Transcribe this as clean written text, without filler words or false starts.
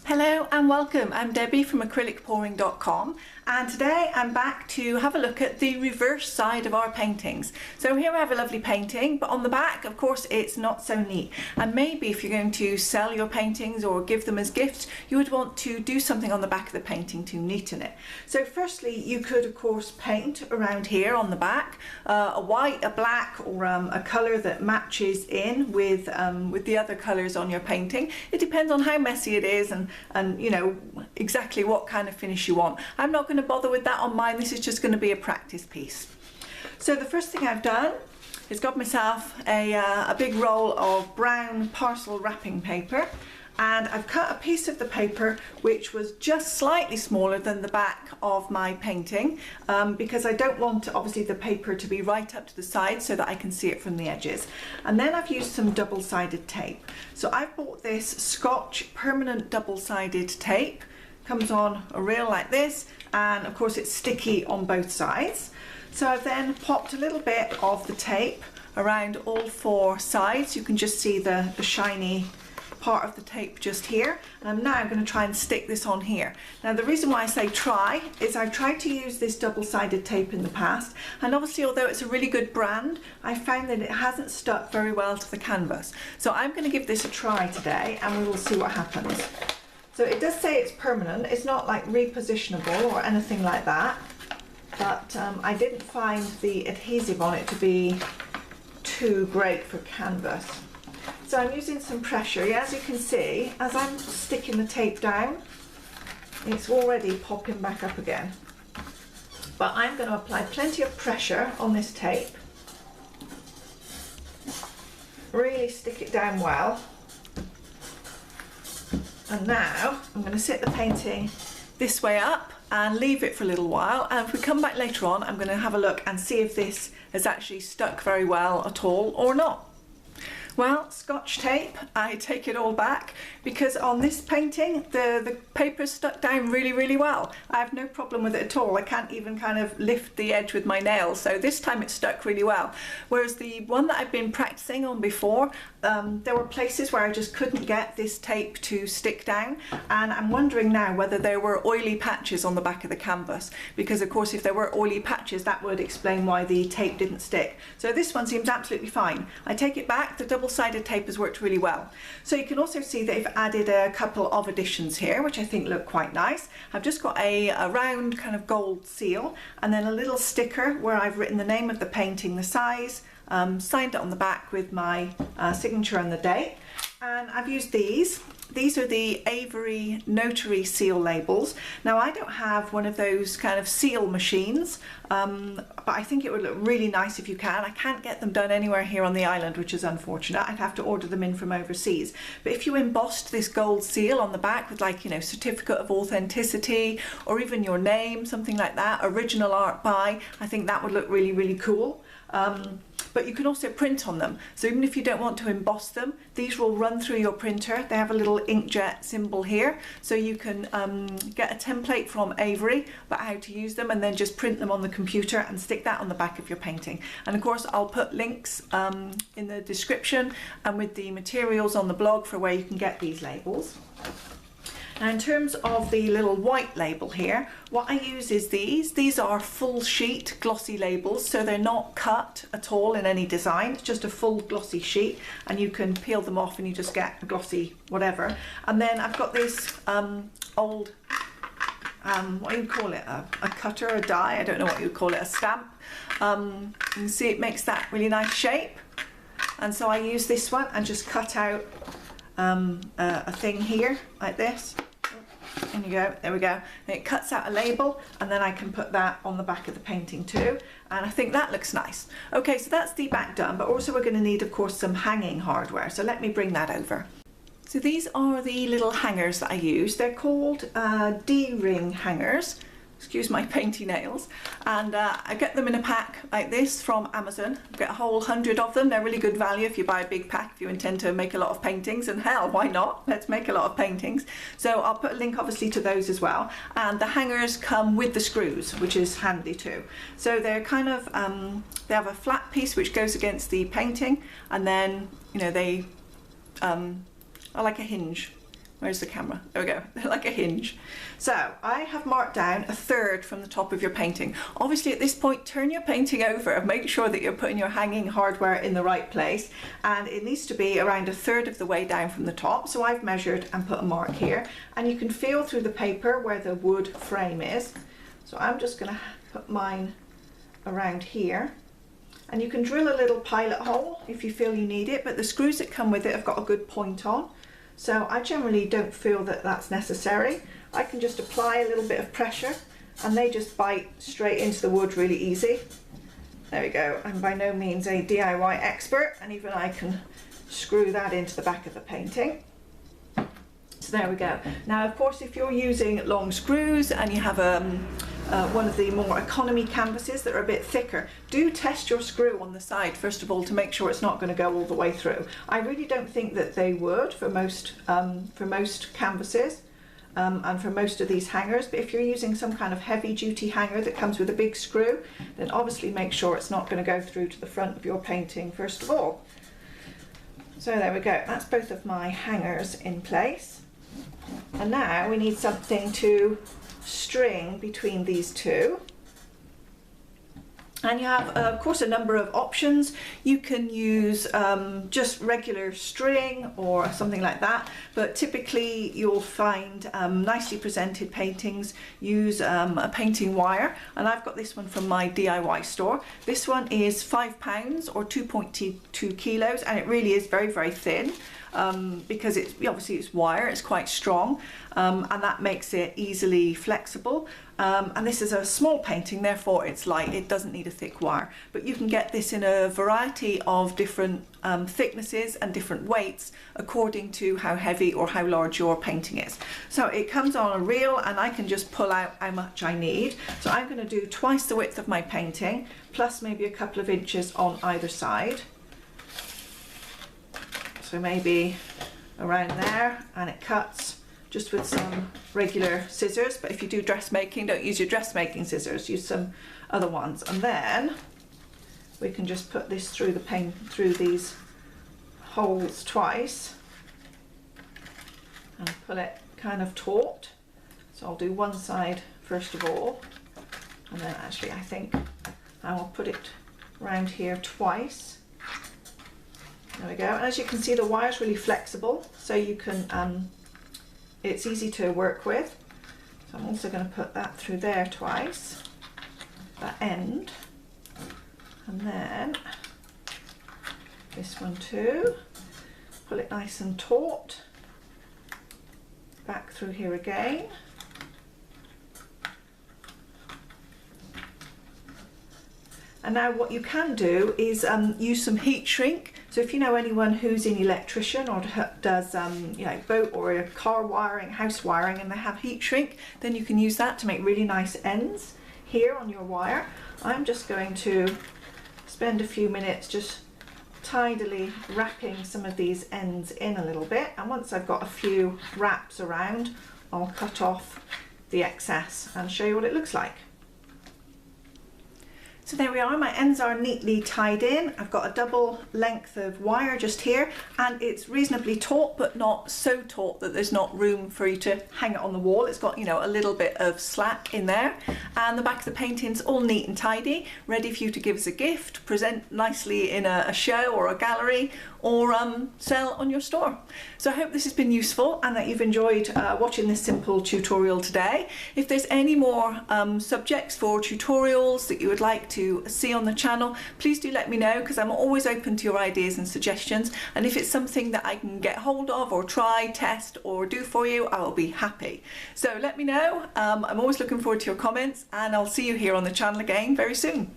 Hello and welcome. I'm Debbie from acrylicpouring.com, and today I'm back to have a look at the reverse side of our paintings. So here I have a lovely painting, but on the back of course it's not so neat, and maybe if you're going to sell your paintings or give them as gifts, you would want to do something on the back of the painting to neaten it. So firstly you could of course paint around here on the back a white, a black, or a colour that matches in with the other colours on your painting. It depends on how messy it is and you know exactly what kind of finish you want. I'm not going to bother with that on mine. This is just going to be a practice piece. So the first thing I've done is got myself a big roll of brown parcel wrapping paper, and I've cut a piece of the paper which was just slightly smaller than the back of my painting because I don't want obviously the paper to be right up to the side so that I can see it from the edges. And then I've used some double-sided tape. So I've bought this Scotch permanent double-sided tape. Comes on a reel like this, and of course it's sticky on both sides. So I've then popped a little bit of the tape around all four sides. You can just see the shiny part of the tape just here, and I'm now going to try and stick this on here. Now the reason why I say try is I've tried to use this double-sided tape in the past, and obviously although it's a really good brand, I found that it hasn't stuck very well to the canvas. So I'm going to give this a try today and we will see what happens. So it does say it's permanent, it's not like repositionable or anything like that, but I didn't find the adhesive on it to be too great for canvas. So I'm using some pressure. As you can see, as I'm sticking the tape down, it's already popping back up again. But I'm going to apply plenty of pressure on this tape. Really stick it down well. And now I'm going to sit the painting this way up and leave it for a little while, and if we come back later on I'm going to have a look and see if this has actually stuck very well at all or not. Well, Scotch tape, I take it all back, because on this painting the paper stuck down really well. I have no problem with it at all. I can't even kind of lift the edge with my nails, so this time it stuck really well. Whereas the one that I've been practicing on before, there were places where I just couldn't get this tape to stick down, and I'm wondering now whether there were oily patches on the back of the canvas, because of course if there were oily patches that would explain why the tape didn't stick. So this one seems absolutely fine. I take it back, the double-sided tape has worked really well. So you can also see that they've added a couple of additions here which I think look quite nice. I've just got a round kind of gold seal, and then a little sticker where I've written the name of the painting, the size, signed it on the back with my signature and the date. And I've used these. These are the Avery Notary seal labels. Now I don't have one of those kind of seal machines, but I think it would look really nice if you can. I can't get them done anywhere here on the island, which is unfortunate. I'd have to order them in from overseas. But if you embossed this gold seal on the back with, like, you know, certificate of authenticity, or even your name, something like that, original art by, I think that would look really cool. But you can also print on them, so even if you don't want to emboss them, these will run through your printer. They have a little inkjet symbol here, so you can get a template from Avery about how to use them and then just print them on the computer and stick that on the back of your painting. And of course I'll put links in the description and with the materials on the blog for where you can get these labels. Now in terms of the little white label here, what I use is these. These are full sheet glossy labels, so they're not cut at all in any design. It's just a full glossy sheet, and you can peel them off and you just get a glossy whatever. And then I've got this old, what do you call it, a cutter, a die, I don't know what you would call it, a stamp. You can see it makes that really nice shape. And so I use this one and just cut out a thing here like this. And you go, there we go. And it cuts out a label, and then I can put that on the back of the painting too. And I think that looks nice. Okay, so that's the back done, but also we're going to need, of course, some hanging hardware. So let me bring that over. So these are the little hangers that I use. They're called D-ring hangers. Excuse my painty nails, and I get them in a pack like this from Amazon. I get a whole 100 of them. They're really good value if you buy a big pack, if you intend to make a lot of paintings, and hell, why not? Let's make a lot of paintings. So I'll put a link obviously to those as well, and the hangers come with the screws, which is handy too. So they're kind of, they have a flat piece which goes against the painting, and then, you know, they are like a hinge Where's the camera? There we go, they're like a hinge. So I have marked down 1/3 from the top of your painting. Obviously at this point, turn your painting over, make sure that you're putting your hanging hardware in the right place, and it needs to be around 1/3 of the way down from the top. So I've measured and put a mark here, and you can feel through the paper where the wood frame is. So I'm just going to put mine around here, and you can drill a little pilot hole if you feel you need it, but the screws that come with it have got a good point on. So I generally don't feel that that's necessary. I can just apply a little bit of pressure and they just bite straight into the wood really easy. There we go. I'm by no means a DIY expert, and even I can screw that into the back of the painting. So there we go. Now of course if you're using long screws and you have one of the more economy canvases that are a bit thicker, do test your screw on the side first of all to make sure it's not going to go all the way through. I really don't think that they would for most canvases and for most of these hangers, but if you're using some kind of heavy duty hanger that comes with a big screw, then obviously make sure it's not going to go through to the front of your painting first of all. So there we go, that's both of my hangers in place. And now we need something to string between these two. And you have of course a number of options. You can use just regular string or something like that, but typically you'll find nicely presented paintings use a painting wire, and I've got this one from my DIY store. This one is £5 or 2.2 kilos, and it really is very, very thin. Because obviously it's wire, it's quite strong, and that makes it easily flexible. And this is a small painting, therefore it's light, it doesn't need a thick wire. But you can get this in a variety of different thicknesses and different weights according to how heavy or how large your painting is. So it comes on a reel, and I can just pull out how much I need. So I'm going to do twice the width of my painting, plus maybe a couple of inches on either side. So maybe around there, and it cuts just with some regular scissors, but if you do dressmaking, don't use your dressmaking scissors, use some other ones. And then we can just put this through the paint, through these holes twice, and pull it kind of taut. So I'll do one side first of all, and then actually I think I will put it around here twice. There we go, and as you can see the wire's really flexible, so you can, it's easy to work with. So I'm also going to put that through there twice, that end, and then this one too. Pull it nice and taut, back through here again. And now what you can do is use some heat shrink. So if you know anyone who's an electrician or does boat or car wiring, house wiring, and they have heat shrink, then you can use that to make really nice ends here on your wire. I'm just going to spend a few minutes just tidily wrapping some of these ends in a little bit, and once I've got a few wraps around, I'll cut off the excess and show you what it looks like. So there we are, my ends are neatly tied in. I've got a double length of wire just here, and it's reasonably taut, but not so taut that there's not room for you to hang it on the wall. It's got, a little bit of slack in there. And the back of the painting's all neat and tidy, ready for you to give as a gift, present nicely in a show or a gallery, or sell on your store. So I hope this has been useful and that you've enjoyed watching this simple tutorial today. If there's any more subjects for tutorials that you would like to see on the channel, please do let me know, because I'm always open to your ideas and suggestions, and if it's something that I can get hold of or try, test or do for you, I'll be happy. So let me know. I'm always looking forward to your comments, and I'll see you here on the channel again very soon.